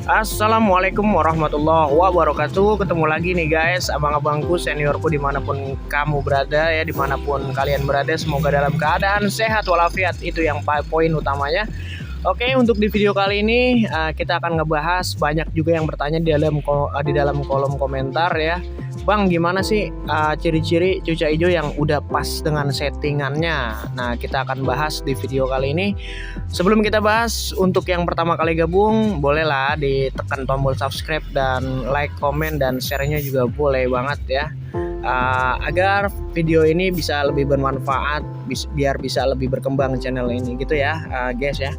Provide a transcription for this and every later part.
Assalamualaikum warahmatullahi wabarakatuh. Ketemu lagi nih guys, abang-abangku, seniorku dimanapun kamu berada ya, dimanapun kalian berada, semoga dalam keadaan sehat walafiat, itu yang poin utamanya. Oke, untuk di video kali ini kita akan ngebahas, banyak juga yang bertanya di dalam kolom komentar ya, Bang, gimana sih ciri-ciri cuca hijau yang udah pas dengan settingannya? Nah, kita akan bahas di video kali ini. Sebelum kita bahas, untuk yang pertama kali gabung, bolehlah ditekan tombol subscribe dan like, komen, dan share-nya juga boleh banget ya. Agar video ini bisa lebih bermanfaat, biar bisa lebih berkembang channel ini gitu ya guys ya.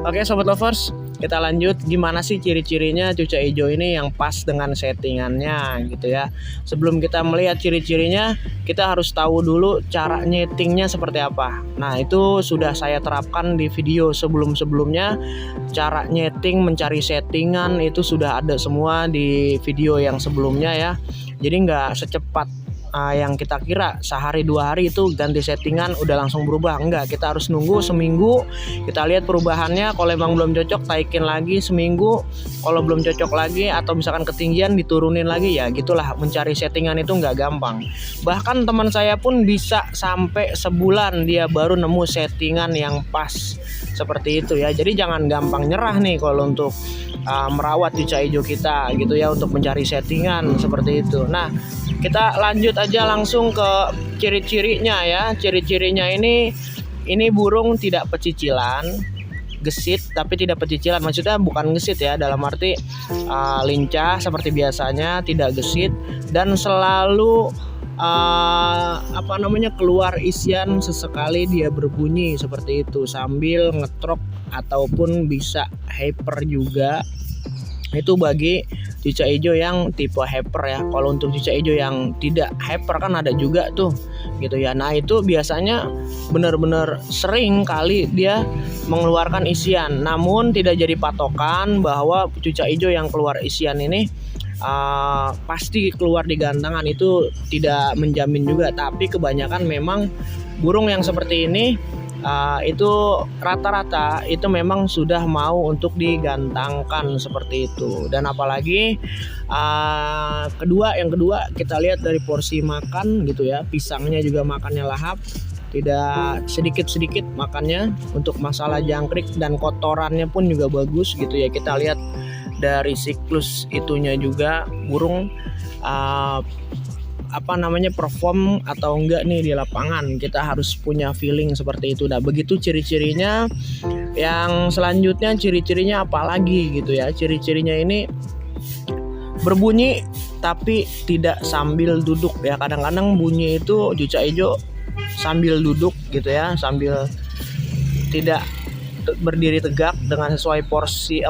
Oke sobat lovers, kita lanjut. Gimana sih ciri-cirinya cuca hijau ini yang pas dengan settingannya gitu ya. Sebelum kita melihat ciri-cirinya, kita harus tahu dulu cara nyetingnya seperti apa. Nah, itu sudah saya terapkan di video sebelum-sebelumnya. Cara nyeting, mencari settingan itu sudah ada semua di video yang sebelumnya ya. Jadi nggak secepat yang kita kira sehari 2 hari itu ganti settingan udah langsung berubah. Enggak, kita harus nunggu seminggu, kita lihat perubahannya. Kalau emang belum cocok, taikin lagi seminggu. Kalau belum cocok lagi atau misalkan ketinggian, diturunin lagi ya. Gitulah, mencari settingan itu nggak gampang. Bahkan teman saya pun bisa sampai sebulan dia baru nemu settingan yang pas seperti itu ya. Jadi jangan gampang nyerah nih kalau untuk merawat cuca hijau kita gitu ya, untuk mencari settingan seperti itu. Nah, kita lanjut aja langsung ke ciri-cirinya ya. Ciri-cirinya ini burung tidak pecicilan, gesit tapi tidak pecicilan. Maksudnya bukan gesit ya, dalam arti lincah seperti biasanya, tidak gesit, dan selalu keluar isian sesekali dia berbunyi seperti itu sambil ngetrok ataupun bisa hyper juga. Itu bagi cuca hijau yang tipe hyper ya. Kalau untuk cuca hijau yang tidak hyper kan ada juga tuh gitu ya. Nah, itu biasanya benar-benar sering kali dia mengeluarkan isian, namun tidak jadi patokan bahwa cuca hijau yang keluar isian ini pasti keluar di gantangan. Itu tidak menjamin juga, tapi kebanyakan memang burung yang seperti ini itu rata-rata itu memang sudah mau untuk digantangkan seperti itu. Dan apalagi yang kedua kita lihat dari porsi makan gitu ya. Pisangnya juga makannya lahap, tidak sedikit-sedikit makannya. Untuk masalah jangkrik dan kotorannya pun juga bagus gitu ya. Kita lihat dari siklus itunya juga, burung perform atau enggak nih di lapangan. Kita harus punya feeling seperti itu. Nah, begitu ciri-cirinya. Yang selanjutnya ciri-cirinya apalagi gitu ya. Ciri-cirinya ini berbunyi tapi tidak sambil duduk ya. Kadang-kadang bunyi itu cuca hijau sambil duduk gitu ya, sambil tidak berdiri tegak dengan sesuai porsi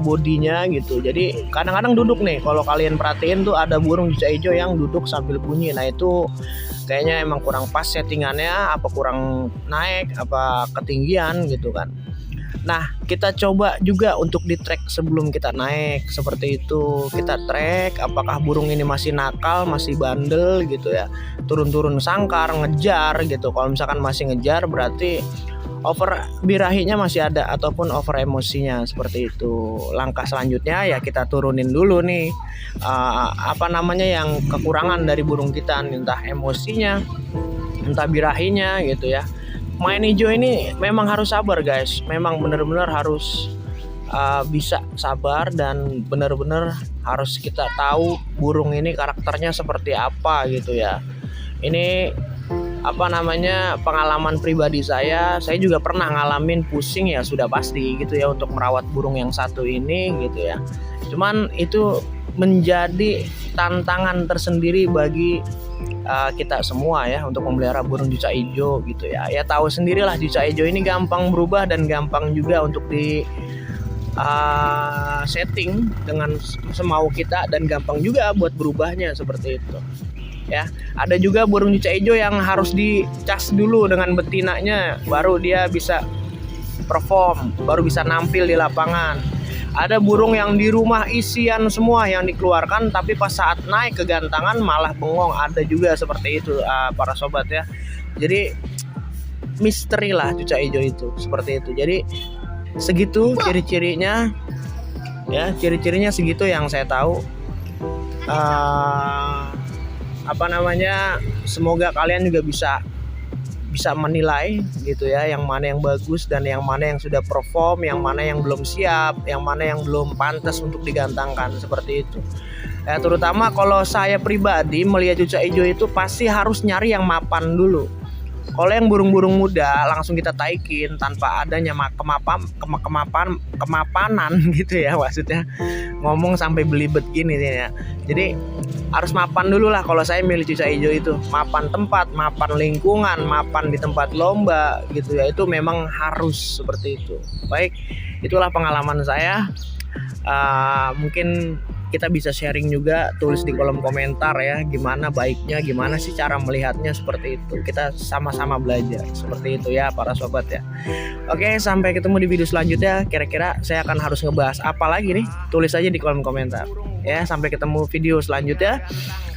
bodinya gitu. Jadi kadang-kadang duduk nih. Kalau kalian perhatiin tuh ada burung cuca hijau yang duduk sambil bunyi. Nah, itu kayaknya emang kurang pas settingannya, apa kurang naik, apa ketinggian gitu kan. Nah, kita coba juga untuk di track sebelum kita naik seperti itu. Kita track apakah burung ini masih nakal, masih bandel gitu ya, turun-turun sangkar, ngejar gitu. Kalau misalkan masih ngejar, berarti over birahinya masih ada ataupun over emosinya seperti itu. Langkah selanjutnya ya kita turunin dulu nih yang kekurangan dari burung kita, entah emosinya, entah birahinya gitu ya. Main hijau ini memang harus sabar guys, memang benar-benar harus bisa sabar, dan benar-benar harus kita tahu burung ini karakternya seperti apa gitu ya. Ini pengalaman pribadi saya juga pernah ngalamin pusing ya, sudah pasti gitu ya, untuk merawat burung yang satu ini gitu ya. Cuman itu menjadi tantangan tersendiri bagi kita semua ya, untuk memelihara burung cuca hijau gitu ya. Ya tahu sendirilah, cuca hijau ini gampang berubah dan gampang juga untuk di setting dengan semau kita, dan gampang juga buat berubahnya seperti itu ya. Ada juga burung cuca hijau yang harus dicas dulu dengan betinanya, baru dia bisa perform, baru bisa nampil di lapangan. Ada burung yang di rumah isian semua yang dikeluarkan, tapi pas saat naik ke gantangan malah bengong. Ada juga seperti itu para sobat ya. Jadi misteri lah cuca hijau itu seperti itu. Jadi segitu ciri-cirinya. Ya, ciri-cirinya segitu yang saya tahu. Semoga kalian juga bisa menilai gitu ya, yang mana yang bagus dan yang mana yang sudah perform, yang mana yang belum siap, yang mana yang belum pantas untuk digantangkan, seperti itu. Ya, terutama kalau saya pribadi melihat cucak hijau itu pasti harus nyari yang mapan dulu. Kalau yang burung-burung muda langsung kita taikin tanpa adanya kemapanan gitu ya, maksudnya ngomong sampai belibet gini ya. Jadi harus mapan dulu lah kalau saya milih cucak hijau itu. Mapan tempat, mapan lingkungan, mapan di tempat lomba gitu ya. Itu memang harus seperti itu. Baik, itulah pengalaman saya. Mungkin kita bisa sharing juga, tulis di kolom komentar ya, gimana baiknya, gimana sih cara melihatnya, seperti itu. Kita sama-sama belajar seperti itu ya para sobat ya. Oke, sampai ketemu di video selanjutnya. Kira-kira saya akan harus ngebahas apa lagi nih? Tulis aja di kolom komentar ya. Sampai ketemu video selanjutnya.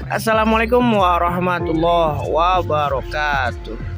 Assalamualaikum warahmatullahi wabarakatuh.